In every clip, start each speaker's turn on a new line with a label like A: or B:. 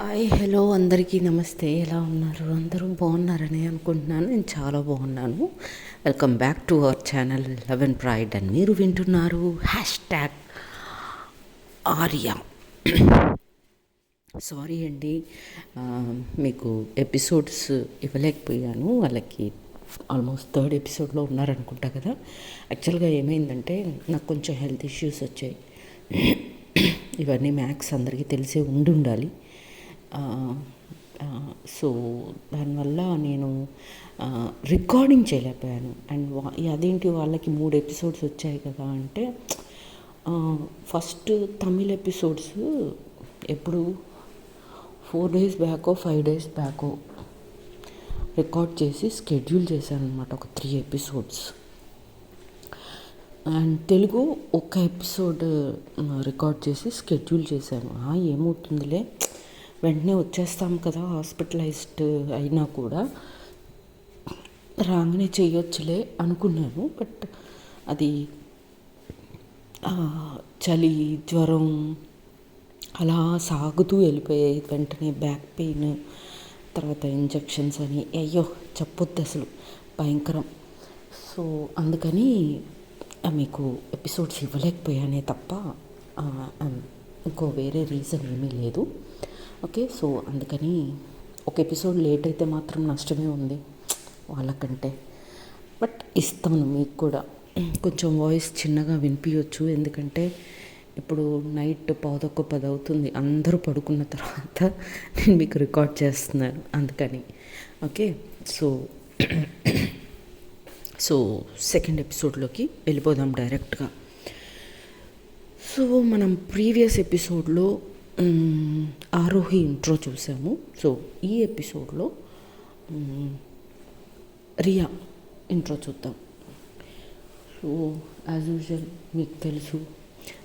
A: Hi hello అందరికీ నమస్తే. ఎలా ఉన్నారు? అందరూ బాగున్నారని అనుకుంటున్నాను. నేను చాలా బాగున్నాను. Welcome back to our channel love and pride. And మీరు వింటున్నారు హ్యాష్ ఆర్యా. సారీ అండి, మీకు ఎపిసోడ్స్ ఇవ్వలేకపోయాను. వాళ్ళకి ఆల్మోస్ట్ థర్డ్ ఎపిసోడ్లో ఉన్నారనుకుంటా కదా. యాక్చువల్గా ఏమైందంటే నాకు కొంచెం హెల్త్ ఇష్యూస్ వచ్చాయి. ఇవన్నీ మ్యాథ్స్ అందరికీ తెలిసే ఉండాలి. సో దానివల్ల నేను రికార్డింగ్ చేయలేకపోయాను. అండ్ అదేంటి వాళ్ళకి 3 ఎపిసోడ్స్ వచ్చాయి కదా అంటే, ఫస్ట్ తమిళ్ ఎపిసోడ్స్ ఎప్పుడు 4 days బ్యాకో 5 days బ్యాకో రికార్డ్ చేసి షెడ్యూల్ చేశాను అనమాట, ఒక 3 episodes. అండ్ తెలుగు ఒక ఎపిసోడ్ రికార్డ్ చేసి షెడ్యూల్ చేశాను. ఏమవుతుందిలే, వెంటనే వచ్చేస్తాం కదా, హాస్పిటలైజ్డ్ అయినా కూడా రాగానే చేయొచ్చులే అనుకున్నాను. బట్ అది చలి, జ్వరం అలా సాగుతూ వెళ్ళిపోయాయి. వెంటనే బ్యాక్ పెయిన్, తర్వాత ఇంజెక్షన్స్ అని అయ్యో చెప్పొద్దు అసలు, భయంకరం. సో అందుకని మీకు ఎపిసోడ్స్ ఇవ్వలేకపోయానే తప్ప ఇంకో వేరే రీజన్ ఏమీ లేదు. ఓకే, సో అందుకని ఒక ఎపిసోడ్ లేట్ అయితే మాత్రం నష్టమే ఉంది వాళ్ళకంటే. బట్ ఇస్తాను మీకు కూడా. కొంచెం వాయిస్ చిన్నగా వినిపించవచ్చు, ఎందుకంటే ఇప్పుడు నైట్ 9:10 అవుతుంది. అందరూ పడుకున్న తర్వాత నేను మీకు రికార్డ్ చేస్తున్నాను, అందుకని. ఓకే, సో సెకండ్ ఎపిసోడ్లోకి వెళ్ళిపోదాం డైరెక్ట్గా. సో మనం ప్రీవియస్ ఎపిసోడ్లో ఆరోహి ఇంట్రో చూసాము. సో ఈ ఎపిసోడ్లో రియా ఇంట్రో చూద్దాం. సో యాజ్ యూజువల్ మీకు తెలుసు,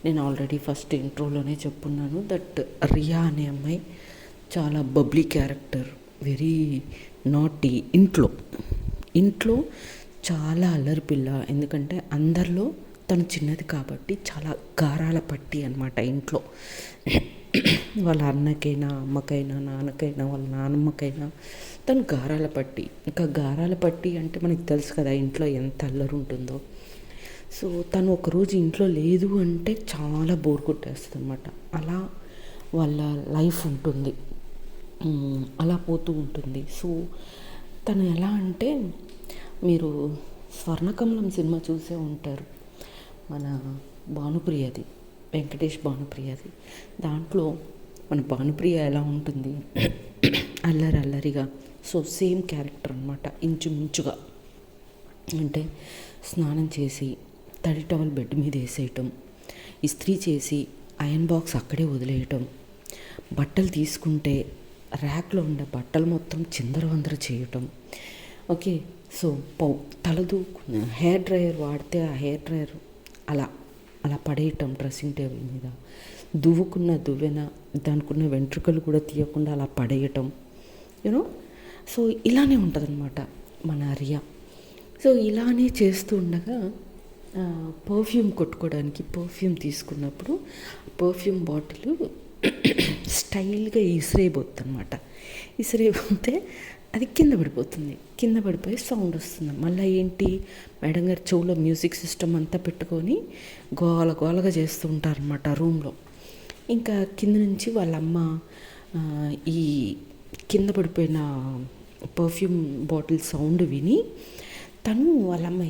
A: నేను ఆల్రెడీ ఫస్ట్ ఇంట్రోలోనే చెప్పున్నాను దట్ రియా అనే అమ్మాయి చాలా బబ్లీ క్యారెక్టర్, వెరీ నాటీ. ఇంట్లో చాలా అల్లరి పిల్ల. ఎందుకంటే అందరిలో తను చిన్నది కాబట్టి చాలా గారాల పట్టి అనమాట. ఇంట్లో వాళ్ళ అన్నకైనా, అమ్మకైనా, నాన్నకైనా, వాళ్ళ నాన్నమ్మకైనా తను గారాల పట్టి. ఇంకా గారాల పట్టి అంటే మనకి తెలుసు కదా ఇంట్లో ఎంత అల్లరి ఉంటుందో. సో తను ఒకరోజు ఇంట్లో లేదు అంటే చాలా బోర్ కొట్టేస్తుంది అనమాట. అలా వాళ్ళ లైఫ్ ఉంటుంది, అలా పోతూ ఉంటుంది. సో తను ఎలా అంటే, మీరు స్వర్ణకమలం సినిమా చూసే ఉంటారు, మన భానుప్రియది, వెంకటేష్ భానుప్రియది. దాంట్లో మన భానుప్రియ ఎలా ఉంటుంది, అల్లరిగా. సో సేమ్ క్యారెక్టర్ అనమాట, ఇంచుమించుగా. అంటే స్నానం చేసి తడి టవల్ బెడ్ మీద వేసేయటం, ఇస్త్రీ చేసి ఐరన్ బాక్స్ అక్కడే వదిలేయటం, బట్టలు తీసుకుంటే ర్యాక్లో ఉండే బట్టలు మొత్తం చిందరవందర చేయటం. ఓకే, సో తలదూకున్న హెయిర్ డ్రయర్ వాడితే ఆ హెయిర్ డ్రయర్ అలా పడేయటం డ్రెస్సింగ్ టేబుల్ మీద, దువ్వుకున్న దువ్వెన, దానికున్న వెంట్రుకలు కూడా తీయకుండా అలా పడేయటం, యూనో. సో ఇలానే ఉంటుందన్నమాట మన రియా. సో ఇలానే చేస్తూ ఉండగా పర్ఫ్యూమ్ కొట్టుకోవడానికి పర్ఫ్యూమ్ తీసుకున్నప్పుడు పర్ఫ్యూమ్ బాటిల్ స్టైల్గా ఇసిరేయబోతుంది అనమాట. ఇసిరేయబోతే అది కింద పడిపోతుంది. కింద పడిపోయి సౌండ్ వస్తుంది. మళ్ళీ ఏంటి, మేడం గారు చెవులో మ్యూజిక్ సిస్టమ్ అంతా పెట్టుకొని గోలగా చేస్తూ ఉంటారనమాట రూమ్లో. ఇంకా కింద నుంచి వాళ్ళమ్మ ఈ కింద పడిపోయిన పర్ఫ్యూమ్ బాటిల్ సౌండ్ విని తను వాళ్ళమ్మ,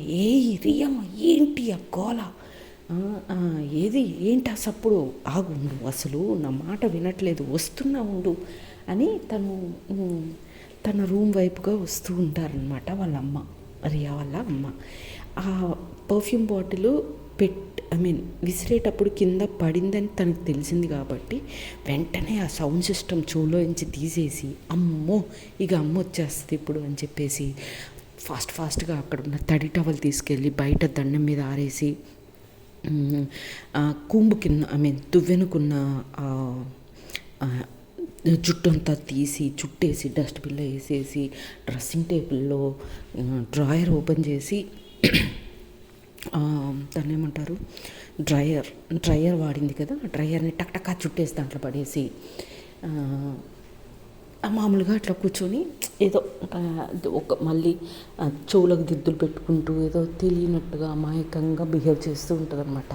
A: రియమ్మ ఏంటి ఆ గోల, ఏంటి ఆ సప్పుడు, ఆగు ఉండు, అసలు నా మాట వినట్లేదు, వస్తున్నా ఉండు అని తన రూమ్ వైపుగా వస్తూ ఉంటారనమాట వాళ్ళమ్మ, రియా వాళ్ళ అమ్మ. ఆ పర్ఫ్యూమ్ బాటిల్ విసిరేటప్పుడు కింద పడిందని తనకు తెలిసింది కాబట్టి వెంటనే ఆ సౌండ్ సిస్టమ్ చెవులోంచి తీసేసి, అమ్మో ఇక అమ్మ వచ్చేస్తుంది ఇప్పుడు అని చెప్పేసి ఫాస్ట్గా అక్కడ ఉన్న తడి టవల్ తీసుకెళ్ళి బయట దండం మీద ఆరేసి, కూంబు కింద దువ్వెనుకున్న జుట్టు అంతా తీసి చుట్టేసి డస్ట్బిన్లో వేసేసి, డ్రెస్సింగ్ టేబుల్లో డ్రాయర్ ఓపెన్ చేసి, దాన్ని ఏమంటారు, డ్రయర్ వాడింది కదా, ఆ డ్రయర్ని టక్టకా చుట్టేసి దాంట్లో పడేసి మామూలుగా అట్లా కూర్చొని ఏదో ఆ, ఒక మళ్ళీ చెవులకు దిద్దులు పెట్టుకుంటూ ఏదో తెలియనట్టుగా అమాయకంగా బిహేవ్ చేస్తూ ఉంటుందన్నమాట.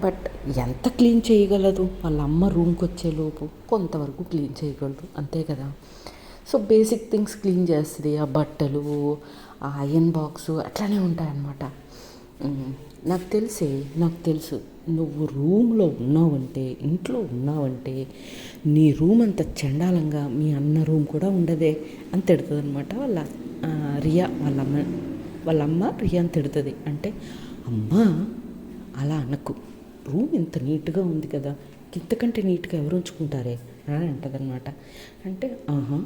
A: బట్ ఎంత క్లీన్ చేయగలదు? వాళ్ళ అమ్మ రూమ్కి వచ్చేలోపు కొంతవరకు క్లీన్ చేయగలదు, అంతే కదా. సో బేసిక్ థింగ్స్ క్లీన్ చేస్తుంది. ఆ బట్టలు, ఆ అయన్ బాక్సు అట్లానే ఉంటాయన్నమాట. ఉమ్, నాకు తెలుసు నువ్వు రూమ్లో ఉన్నావంటే, ఇంట్లో ఉన్నావంటే నీ రూమ్ అంత చండాలంగా మీ అన్న రూమ్ కూడా ఉండదే అని తిడుతుంది అనమాట రియా వాళ్ళ అమ్మ రియాని తిడుతుంది. అంటే అమ్మ అలా అనకు, రూమ్ ఇంత నీట్గా ఉంది కదా, ఇంతకంటే నీట్గా ఎవరు ఉంచుకుంటారే అని అంటదనమాట. అంటే ఆహా,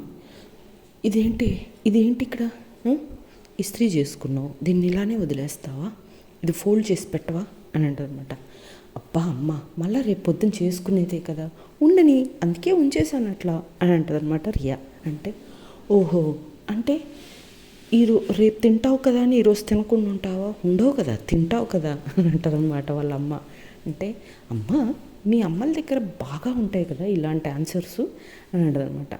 A: ఇదేంటి ఇదేంటి ఇక్కడ ఆ? ఇస్త్రీ చేసుకున్నావు, దీన్ని ఇలానే వదిలేస్తావా, ఇది ఫోల్డ్ చేసి పెట్టవా అని అంటదనమాట. అబ్బా అమ్మ, మళ్ళీ రేపు పొద్దున్న చేసుకునేదే కదా, ఉండని, అందుకే ఉంచేసాను అట్లా అని అంటదనమాట రియా. అంటే ఓహో, అంటే రేపు తింటావు కదా అని ఈరోజు తినకుండా ఉంటావా, ఉండవు కదా, తింటావు కదా అని అంటారనమాట వాళ్ళ అమ్మ. అంటే అమ్మ, మీ అమ్మల దగ్గర బాగా ఉంటాయి కదా ఇలాంటి ఆన్సర్స్ అని అంటదనమాట.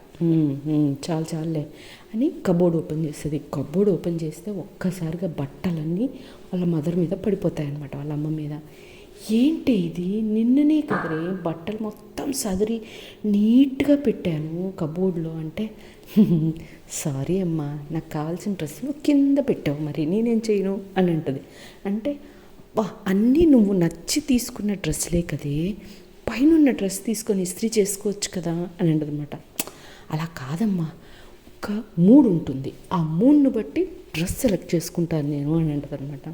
A: చాలు చాలులే అని కబోర్డ్ ఓపెన్ చేస్తుంది. కబోర్డ్ ఓపెన్ చేస్తే ఒక్కసారిగా బట్టలన్నీ వాళ్ళ మదర్ మీద పడిపోతాయన్నమాట, వాళ్ళ అమ్మ మీద. ఏంటి ఇది, నిన్ననే కదరే బట్టలు మొత్తం సదిరి నీట్గా పెట్టాను కబోర్డ్లో అంటే, సారీ అమ్మా, నాకు కావాల్సిన డ్రెస్ నువ్వు కింద పెట్టావు, మరి నేనేం చేయను అని అంటుంది. అంటే అబ్బా, అన్నీ నువ్వు నచ్చి తీసుకున్న డ్రెస్లే కదే, పైన డ్రెస్ తీసుకొని ఇస్త్రీ చేసుకోవచ్చు కదా అని అంటదన్నమాట. అలా కాదమ్మా, ఒక మూడ్ ఉంటుంది, ఆ మూడ్ను బట్టి డ్రెస్ సెలెక్ట్ చేసుకుంటాను నేను అని అంటదన్నమాట.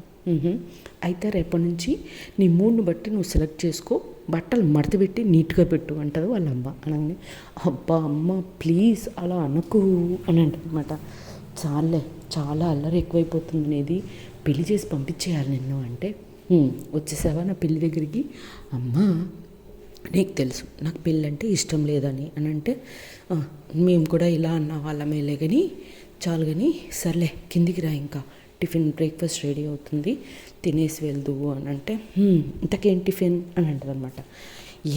A: అయితే రేపటి నుంచి నీ మూడ్ను బట్టి నువ్వు సెలెక్ట్ చేసుకో, బట్టలు మడతపెట్టి నీట్గా పెట్టు అంటది వాళ్ళ అమ్మ. అనగానే అబ్బా అమ్మ ప్లీజ్ అలా అనకు అని అంటదన్నమాట. చాలే, చాలా అల్లరి ఎక్కువైపోతుంది అనేది, పెళ్లి చేసి పంపించేయాలి నిన్ను అంటే, వచ్చేసావా నా పెళ్లి దగ్గరికి, అమ్మా నీకు తెలుసు నాకు పెళ్ళి అంటే ఇష్టం లేదని అని అంటే, మేము కూడా ఇలా అన్న వాళ్ళమేలే కానీ చాలు కానీ, సర్లే కిందికి రా, ఇంకా టిఫిన్ బ్రేక్ఫాస్ట్ రెడీ అవుతుంది, తినేసి వెళ్దువు అని అంటే, ఇంతకేం టిఫిన్ అని అంటది అనమాట.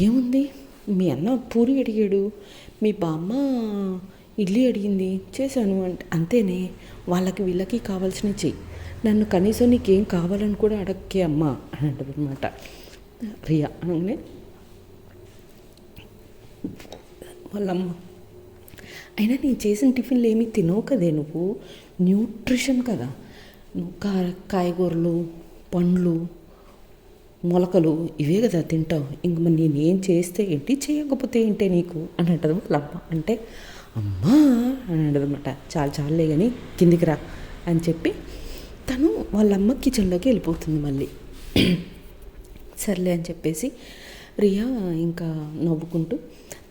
A: ఏముంది, మీ అన్న పూరి అడిగాడు, మీ బామ్మ ఇడ్లీ అడిగింది, చేశాను అంటే అంతేనే, వాళ్ళకి వీళ్ళకి కావాల్సినవి చెయ్యి, నన్ను కనీసం నీకేం కావాలని కూడా అడక్కే అమ్మా అని అంటది అనమాట రియా. అనగానే వాళ్ళమ్మ, అయినా నేను చేసిన టిఫిన్లు ఏమీ తినవు కదే నువ్వు, న్యూట్రిషన్ కదా, నువ్వు కాయగూరలు, పండ్లు, మొలకలు ఇవే కదా తింటావు, ఇంక మరి నేనేం చేస్తే ఏంటి, చేయకపోతే ఏంటే నీకు అని అంటది వాళ్ళమ్మ. అంటే అమ్మా అని అంటదన్నమాట. చాలు చాలులే కానీ కిందికి రా అని చెప్పి తను వాళ్ళమ్మ కిచెన్లోకి వెళ్ళిపోతుంది మళ్ళీ. సర్లే అని చెప్పేసి రియా ఇంకా నవ్వుకుంటూ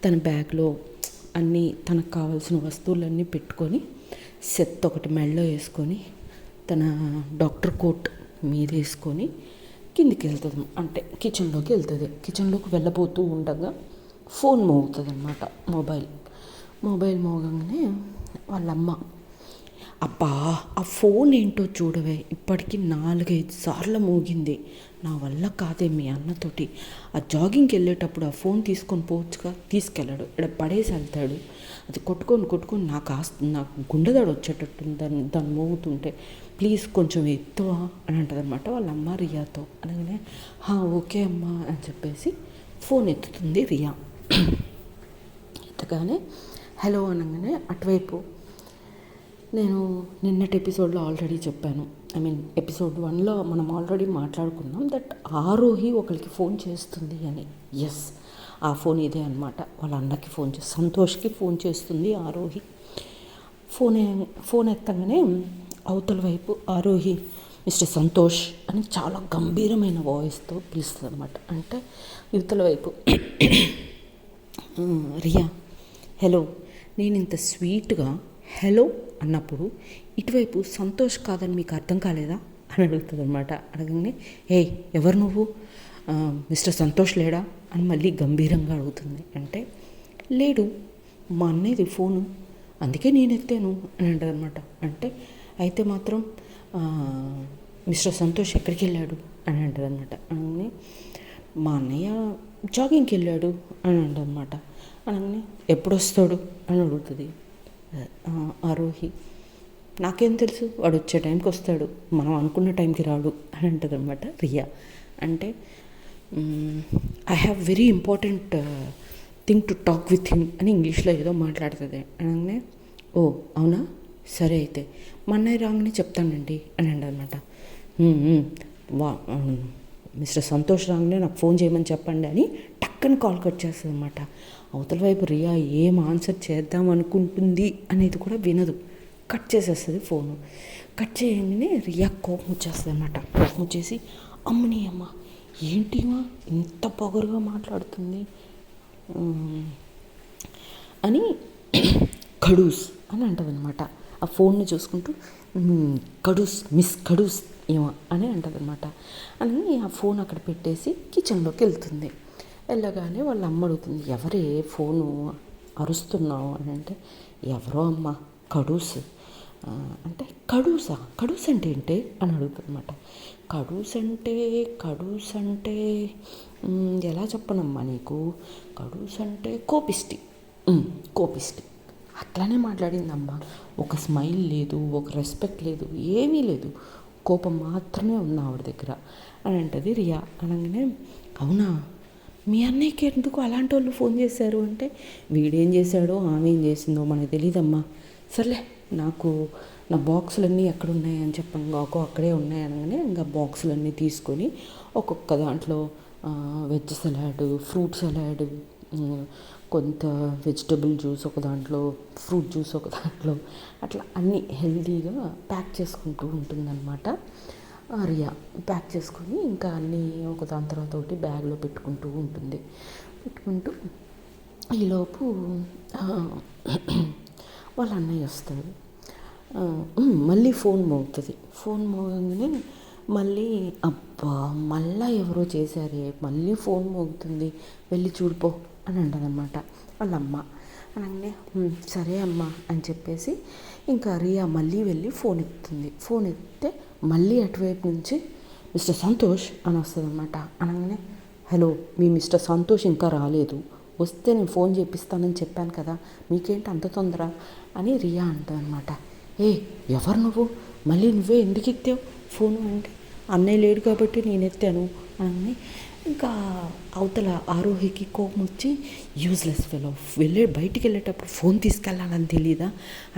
A: తన బ్యాగ్లో అన్నీ తనకు కావాల్సిన వస్తువులన్నీ పెట్టుకొని, సెత్ ఒకటి మెడలో వేసుకొని, తన డాక్టర్ కోట్ మీద వేసుకొని కిందికి వెళ్తుంది, అంటే కిచెన్లోకి వెళ్తుంది. కిచెన్లోకి వెళ్ళబోతూ ఉండగా ఫోన్ మోగుతుంది అనమాట, మొబైల్ మోగంగానే వాళ్ళమ్మ, అబ్బా ఆ ఫోన్ ఏంటో చూడవే, ఇప్పటికీ 4-5 సార్లు మోగింది, నా వల్ల కాదే మీ అన్నతోటి, ఆ జాగింగ్కి వెళ్ళేటప్పుడు ఆ ఫోన్ తీసుకొని పోవచ్చుగా, తీసుకెళ్ళాడు, ఇక్కడ పడేసి వెళ్తాడు, అది కొట్టుకొని నాకు గుండెదాడు వచ్చేటట్టు దాన్ని మోగుతుంటే, ప్లీజ్ కొంచెం ఎత్తువా అని అంటదనమాట వాళ్ళ అమ్మ రియాతో. అనగానే ఓకే అమ్మా అని చెప్పేసి ఫోన్ ఎత్తుతుంది రియా. ఎత్తగానే హలో అనగానే అటువైపు, నేను నిన్నటి ఎపిసోడ్లో ఆల్రెడీ చెప్పాను, ఎపిసోడ్ 1లో మనం ఆల్రెడీ మాట్లాడుకున్నాం దట్ ఆరోహి ఒకరికి ఫోన్ చేస్తుంది అని. ఎస్, ఆ ఫోన్ ఇదే అనమాట, వాళ్ళ అన్నకి సంతోష్కి ఫోన్ చేస్తుంది ఆరోహి. ఫోన్ ఎత్తగానే అవతల వైపు ఆరోహి మిస్టర్ సంతోష్ అని చాలా గంభీరమైన వాయిస్తో పిలుస్తుంది అనమాట. అంటే యువతల వైపు రియా హలో, నేను ఇంత స్వీట్గా హలో అన్నప్పుడు ఇటువైపు సంతోష్ కాదని మీకు అర్థం కాలేదా అని అడుగుతుంది అనమాట. అడగగానే ఎవరు నువ్వు, మిస్టర్ సంతోష్ లేడా అని మళ్ళీ గంభీరంగా అడుగుతుంది. అంటే లేడు, మా అన్నయ్యది ఫోను, అందుకే నేను ఎత్తాను అని అంటది అనమాట. అంటే అయితే మాత్రం మిస్టర్ సంతోష్ ఎక్కడికి వెళ్ళాడు అని అంటది అనమాట. అని మా అన్నయ్య జాగింగ్కి వెళ్ళాడు అని అంటదనమాట. అనగానే ఎప్పుడు వస్తాడు అని అడుగుతుంది ఆరోహి. నాకేం తెలుసు, వాడు వచ్చే టైంకి వస్తాడు, మనం అనుకున్న టైంకి రాడు అని అంటుంది అనమాట రియా. అంటే I have very important thing to talk with him అని ఇంగ్లీష్లో ఏదో మాట్లాడుతుంది. అనగానే ఓ అవునా, సరే అయితే మా అన్నయ్య రాగానే చెప్తానండి అని అనమాట. వా మిస్టర్ సంతోష్ రాగానే నాకు ఫోన్ చేయమని చెప్పండి అని టక్కని కాల్ కట్ చేస్తుంది అనమాట. అవతల వైపు రియా ఏం ఆన్సర్ చేద్దాం అనుకుంటుంది అనేది కూడా వినదు, కట్ చేసేస్తుంది ఫోను. కట్ చేయగానే రియా కోపం వచ్చేస్తుంది అనమాట. కోపం వచ్చేసి అమ్మని అమ్మ ఏంటిమా ఇంత పొగరుగా మాట్లాడుతుంది అని కడూస్ అని అంటుంది అనమాట. ఆ ఫోన్ని చూసుకుంటూ కడూస్ మిస్ కడూస్ ఏమో అని అంటుంది అనమాట. అని ఆ ఫోన్ అక్కడ పెట్టేసి కిచెన్లోకి వెళ్తుంది. వెళ్ళగానే వాళ్ళ అమ్మ అడుగుతుంది, ఎవరే ఫోను అరుస్తున్నావు అని అంటే, ఎవరో అమ్మ కడూస్ అంటే, కడూస్ అంటే ఏంటి అని అడుగుతుంది అనమాట. కడూస్ అంటే ఎలా చెప్పనమ్మా నీకు, కడూస్ అంటే కోపిష్టి అట్లానే మాట్లాడిందమ్మా. ఒక స్మైల్ లేదు, ఒక రెస్పెక్ట్ లేదు, ఏమీ లేదు, కోపం మాత్రమే ఉంది ఆవిడ దగ్గర అని అంటది రియా. అనగానే అవునా, మీ అన్నయ్యకి ఎందుకు అలాంటి వాళ్ళు ఫోన్ చేశారు అంటే, వీడేం చేశాడో ఆమె ఏం చేసిందో మనకు తెలియదమ్మా. సర్లే, నాకు నా బాక్సులన్నీ ఎక్కడ ఉన్నాయని చెప్పంగా అక్కడే ఉన్నాయి అనగానే ఇంకా బాక్సులన్నీ తీసుకొని ఒక్కొక్క దాంట్లో వెజ్ సలాడ్, ఫ్రూట్ సలాడ్, కొంత వెజిటబుల్ జ్యూస్ ఒక దాంట్లో, ఫ్రూట్ జ్యూస్ ఒక దాంట్లో, అట్లా అన్నీ హెల్తీగా ప్యాక్ చేసుకుంటూ ఉంటుందన్నమాట రియా. ప్యాక్ చేసుకొని ఇంకా అన్నీ ఒక దాని తర్వాత ఒకటి బ్యాగ్లో పెట్టుకుంటూ ఉంటుంది. పెట్టుకుంటూ ఈలోపు వాళ్ళ అన్నయ్య వస్తాడు. మళ్ళీ ఫోన్ మోగుతుంది. ఫోన్ మోగంగానే మళ్ళీ అబ్బా మళ్ళీ ఎవరో చేశారే, మళ్ళీ ఫోన్ మోగుతుంది, వెళ్ళి చూడిపో అని అంటదన్నమాట వాళ్ళ అమ్మ. అనగానే సరే అమ్మ అని చెప్పేసి ఇంకా రియా మళ్ళీ వెళ్ళి ఫోన్ ఎత్తుతుంది. ఫోన్ ఎత్తితే మళ్ళీ అటువైపు నుంచి మిస్టర్ సంతోష్ అని వస్తుంది అనమాట. అనగానే హలో, మీ మిస్టర్ సంతోష్ ఇంకా రాలేదు, వస్తే నేను ఫోన్ చేపిస్తానని చెప్పాను కదా, మీకేంటి అంత తొందర అని రియా అంటుందన్నమాట. ఎవరు నువ్వు, మళ్ళీ నువ్వే ఎందుకు ఎత్తావు ఫోను అంటే, అన్నయ్య లేడు కాబట్టి నేను ఎత్తాను అని. ఇంకా అవతల ఆరోహికి కోపం వచ్చి యూజ్లెస్ ఫెలో, బయటికి వెళ్ళేటప్పుడు ఫోన్ తీసుకెళ్ళాలని తెలీదా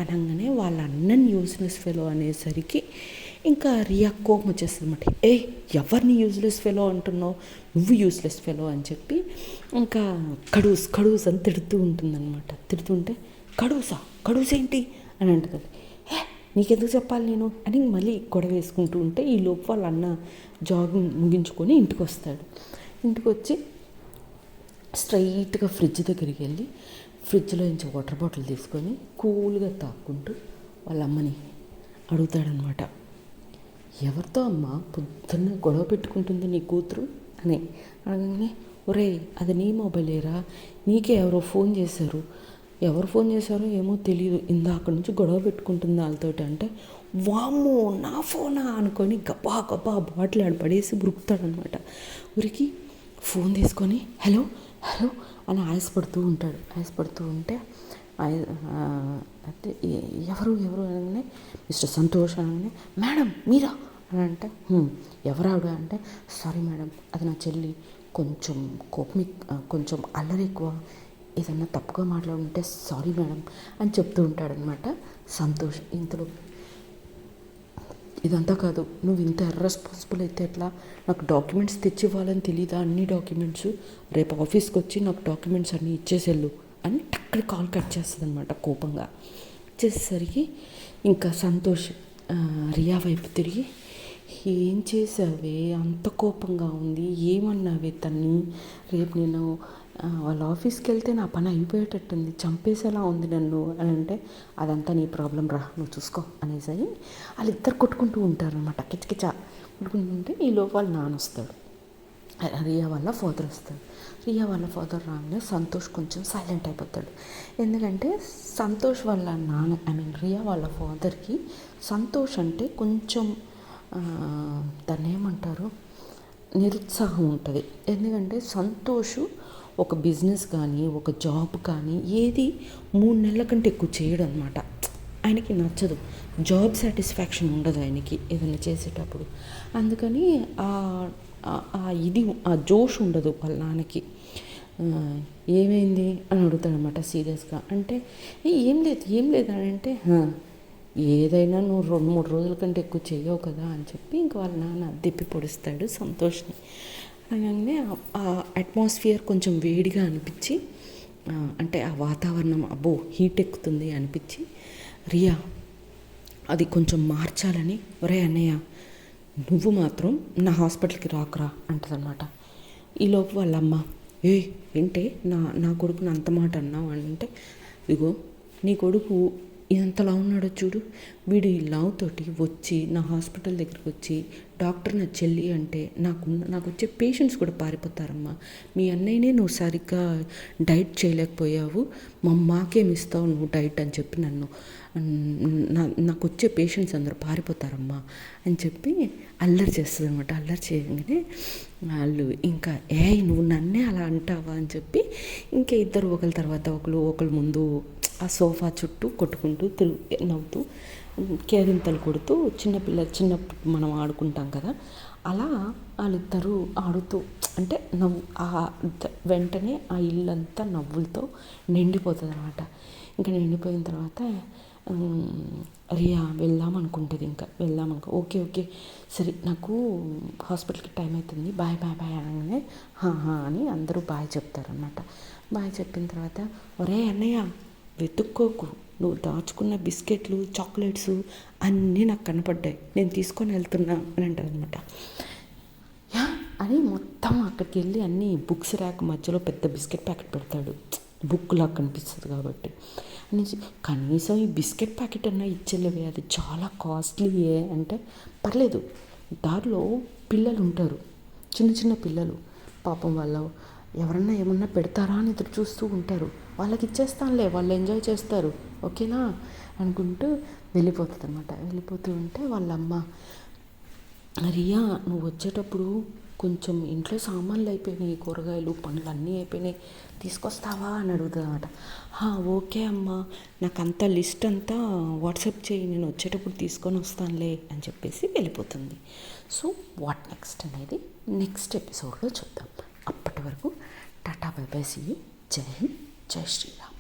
A: అనగానే వాళ్ళ అన్నని యూజ్లెస్ ఫెలో అనేసరికి ఇంకా రియా కోపం వచ్చేస్తుంది అనమాట. ఎవరిని యూజ్లెస్ ఫెలో అంటున్నావు, నువ్వు యూజ్లెస్ ఫెలో అని చెప్పి ఇంకా కడూస్ అని తిడుతూ ఉంటుందన్నమాట. తిడుతుంటే కడూస్ ఏంటి అని అంటుంది. నీకెందుకు చెప్పాలి నేను అని మళ్ళీ గొడవ వేసుకుంటూ ఉంటే ఈ లోపు వాళ్ళ అన్న జాగింగ్ ముగించుకొని ఇంటికి వస్తాడు. ఇంటికి వచ్చి స్ట్రైట్గా ఫ్రిడ్జ్ దగ్గరికి వెళ్ళి ఫ్రిడ్జ్లో నుంచి వాటర్ బాటిల్ తీసుకొని కూల్గా తాక్కుంటూ వాళ్ళ అమ్మని అడుగుతాడనమాట. ఎవరితో అమ్మ పొద్దున్న గొడవ పెట్టుకుంటుంది నీ కూతురు అని అనగానే, ఒరేయ్ అది నీ మొబైలేరా, నీకే ఎవరో ఫోన్ చేశారు, ఎవరు ఫోన్ చేశారో ఏమో తెలియదు, ఇందాక నుంచి గొడవ పెట్టుకుంటుంది వాళ్ళతోటి అంటే, వామ్మో నా ఫోనా అనుకొని గబ్బా బాటిల్ ఆడ పడేసి బురుకుతాడనమాట. ఉరికి ఫోన్ తీసుకొని హలో అని ఆయాసపడుతూ ఉంటే అంటే ఎవరు అనగానే మిస్టర్ సంతోష్ అనగానే, మేడం మీరా అని అంటే, ఎవరావిడ అంటే, సారీ మేడం అది నా చెల్లి, కొంచెం కొంచెం అల్లరి ఎక్కువ, ఏదన్నా తప్పుగా మాట్లాడుంటే సారీ మేడం అని చెప్తూ ఉంటాడనమాట సంతోష్. ఇంతలో ఇదంతా కాదు, నువ్వు ఇంత ఇర్రెస్పాన్సిబుల్ అయితే ఎట్లా, నాకు డాక్యుమెంట్స్ తెచ్చి ఇవ్వాలని తెలీదా, అన్ని డాక్యుమెంట్స్ రేపు ఆఫీస్కి వచ్చి నాకు డాక్యుమెంట్స్ అన్నీ ఇచ్చేసేళ్ళు అని అక్కడ కాల్ కట్ చేస్తుంది అనమాట కోపంగా. చేసేసరికి ఇంకా సంతోష్ రియా వైపు తిరిగి, ఏం చేసావే అంత కోపంగా ఉంది, ఏమన్నావే తన్ని, రేపు నేను వాళ్ళ ఆఫీస్కి వెళ్తే నా పని అయిపోయేటట్టుంది, చంపేసేలా ఉంది నన్ను అని అంటే, అదంతా నీ ప్రాబ్లం రా, నువ్వు చూసుకో అనేసి వాళ్ళిద్దరు కొట్టుకుంటూ ఉంటారనమాట. కిచకిచ కొట్టుకుంటుంటే ఈలోపు వాళ్ళ నాన్న వస్తాడు, రియా వాళ్ళ ఫాదర్ వస్తాడు. రియా వాళ్ళ ఫాదర్ రాగానే సంతోష్ కొంచెం సైలెంట్ అయిపోతాడు. ఎందుకంటే సంతోష్ వాళ్ళ నాన్న రియా వాళ్ళ ఫాదర్కి సంతోష్ అంటే కొంచెం దాన్ని ఏమంటారు, నిరుత్సాహం ఉంటుంది. ఎందుకంటే సంతోష్ ఒక బిజినెస్ కానీ ఒక జాబ్ కానీ ఏది 3 నెలల కంటే ఎక్కువ చేయడం అనమాట. ఆయనకి నచ్చదు, జాబ్ సాటిస్ఫాక్షన్ ఉండదు ఆయనకి ఏదైనా చేసేటప్పుడు. అందుకని ఆ జోష్ ఉండదు వాళ్ళ నాన్నకి. ఏమైంది అని అడుగుతాడనమాట సీరియస్గా. అంటే ఏం లేదు అని అంటే, ఏదైనా నువ్వు 2-3 రోజుల కంటే ఎక్కువ చెయ్యవు కదా అని చెప్పి ఇంక వాళ్ళ నాన్న దెప్పి పొడుస్తాడు సంతోష్ని. అనగానే ఆ అట్మాస్ఫియర్ కొంచెం వేడిగా అనిపించి, అంటే ఆ వాతావరణం అబ్బో హీట్ ఎక్కుతుంది అనిపించి, రియా అది కొంచెం మార్చాలని, ఒరే అన్నయ్య నువ్వు మాత్రం నా హాస్పిటల్కి రాకురా అంటదనమాట. ఈలోపు వాళ్ళమ్మ, ఏంటే నా కొడుకుని అంత మాట అన్నావు అంటే, ఇదిగో నీ కొడుకు ఎంతలా ఉన్నాడో చూడు, వీడు ఈ లావుతోటి వచ్చి నా హాస్పిటల్ దగ్గరికి వచ్చి డాక్టర్ నా చెల్లి అంటే నాకు వచ్చే పేషెంట్స్ కూడా పారిపోతారమ్మా. మీ అన్నయ్యనే నువ్వు సరిగ్గా డైట్ చేయలేకపోయావు, మాకేమిస్తావు నువ్వు డైట్ అని చెప్పి నాకు వచ్చే పేషెంట్స్ అందరూ పారిపోతారమ్మా అని చెప్పి అల్లరి చేస్తుంది అనమాట. అల్లరి చేయగానే వాళ్ళు ఇంకా నువ్వు నన్నే అలా అంటావా అని చెప్పి ఇంకా ఇద్దరు ఒకరి తర్వాత ఒకరు ముందు ఆ సోఫా చుట్టూ కొట్టుకుంటూ నవ్వుతూ కేరింతలు కొడుతూ చిన్నప్పుడు మనం ఆడుకుంటాం కదా, అలా వాళ్ళిద్దరూ ఆడుతూ అంటే వెంటనే ఆ ఇల్లంతా నవ్వులతో నిండిపోతుంది అనమాట. ఇంకా నిండిపోయిన తర్వాత రియా వెళ్దాం ఓకే సరే నాకు హాస్పిటల్కి టైం అవుతుంది, బాయ్ అనగానే అని అందరూ బాయ్ చెప్తారనమాట. బాయ్ చెప్పిన తర్వాత, ఒరే అన్నయ్య వెతుక్కోకు, నువ్వు దాచుకున్న బిస్కెట్లు చాక్లెట్స్ అన్నీ నాకు కనపడ్డాయి, నేను తీసుకొని వెళ్తున్నా అని అంటారనమాట. అని మొత్తం అక్కడికి వెళ్ళి అన్ని బుక్స్ ర్యాక్ మధ్యలో పెద్ద బిస్కెట్ ప్యాకెట్ పెడతాడు, బుక్లా కనిపిస్తుంది కాబట్టి. అనేసి కనీసం ఈ బిస్కెట్ ప్యాకెట్ అన్నా ఇచ్చేలేవే, అది చాలా కాస్ట్లీయే అంటే, పర్లేదు దారిలో పిల్లలు ఉంటారు, చిన్న పిల్లలు, పాపం వాళ్ళు ఎవరన్నా ఏమన్నా పెడతారా అని ఎదురు చూస్తూ ఉంటారు, వాళ్ళకి ఇచ్చేస్తానులే, వాళ్ళు ఎంజాయ్ చేస్తారు ఓకేనా అనుకుంటూ వెళ్ళిపోతుంది అనమాట. వెళ్ళిపోతూ ఉంటే వాళ్ళమ్మ, రియా నువ్వు వచ్చేటప్పుడు కొంచెం ఇంట్లో సామాన్లు అయిపోయినాయి, కూరగాయలు పండ్లు అన్నీ అయిపోయినాయి, తీసుకొస్తావా అని అడుగుతుంది అనమాట. ఓకే అమ్మా, నాకు అంతా లిస్ట్ అంతా వాట్సాప్ చేయి, నేను వచ్చేటప్పుడు తీసుకొని వస్తానులే అని చెప్పేసి వెళ్ళిపోతుంది. సో వాట్ నెక్స్ట్ అనేది నెక్స్ట్ ఎపిసోడ్లో చూద్దాం. అప్పటి వరకు tata bye bye, see you, Jai Hind, జై శ్రీరామ్.